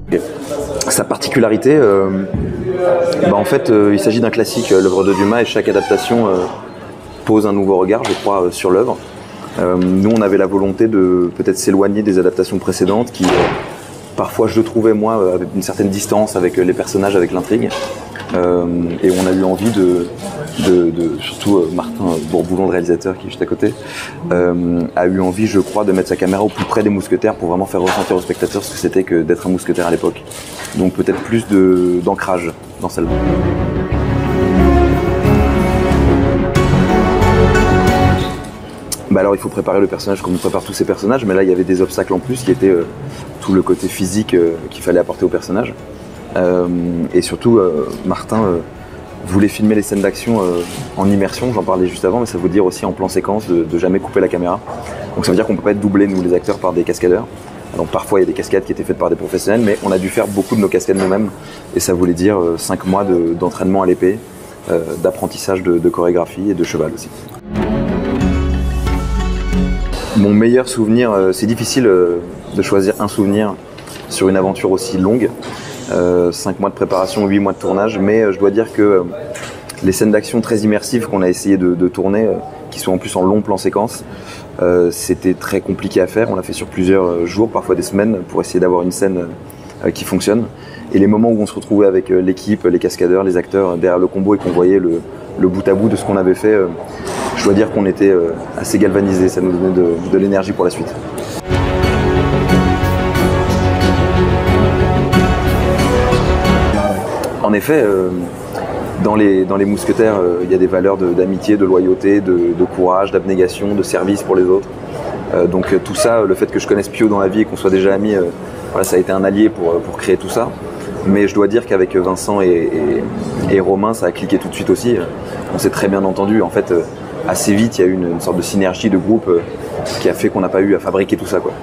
Okay. Sa particularité, en fait, il s'agit d'un classique, l'œuvre de Dumas, et chaque adaptation pose un nouveau regard, je crois, sur l'œuvre. Nous, on avait la volonté de peut-être s'éloigner des adaptations précédentes qui, parfois, je trouvais, moi, avec une certaine distance avec les personnages, avec l'intrigue. Et on a eu envie surtout Martin Bourboulon, le réalisateur qui est juste à côté, a eu envie, je crois, de mettre sa caméra au plus près des mousquetaires pour vraiment faire ressentir aux spectateurs ce que c'était que d'être un mousquetaire à l'époque. Donc peut-être plus d'ancrage dans celle-là. Alors il faut préparer le personnage comme on prépare tous ces personnages, mais là il y avait des obstacles en plus qui étaient tout le côté physique qu'il fallait apporter au personnage. Et surtout, Martin voulait filmer les scènes d'action en immersion, j'en parlais juste avant, mais ça veut dire aussi en plan séquence de jamais couper la caméra. Donc ça veut dire qu'on ne peut pas être doublé, nous les acteurs, par des cascadeurs. Donc parfois il y a des cascades qui étaient faites par des professionnels, mais on a dû faire beaucoup de nos cascades nous-mêmes, et ça voulait dire 5 mois d'entraînement à l'épée, d'apprentissage de chorégraphie et de cheval aussi. Mon meilleur souvenir, c'est difficile de choisir un souvenir sur une aventure aussi longue. 5 mois de préparation, 8 mois de tournage, mais je dois dire que les scènes d'action très immersives qu'on a essayé de tourner, qui sont en plus en long plan séquence, c'était très compliqué à faire. On l'a fait sur plusieurs jours, parfois des semaines, pour essayer d'avoir une scène qui fonctionne. Et les moments où on se retrouvait avec l'équipe, les cascadeurs, les acteurs derrière le combo et qu'on voyait le bout à bout de ce qu'on avait fait, je dois dire qu'on était assez galvanisés, ça nous donnait de l'énergie pour la suite. En effet, dans les mousquetaires, il y a des valeurs d'amitié, de loyauté, de courage, d'abnégation, de service pour les autres. Donc tout ça, le fait que je connaisse Pio dans la vie et qu'on soit déjà amis, voilà, ça a été un allié pour créer tout ça. Mais je dois dire qu'avec Vincent et Romain, ça a cliqué tout de suite aussi. On s'est très bien entendu. En fait, assez vite, il y a eu une sorte de synergie de groupe qui a fait qu'on n'a pas eu à fabriquer tout ça, quoi.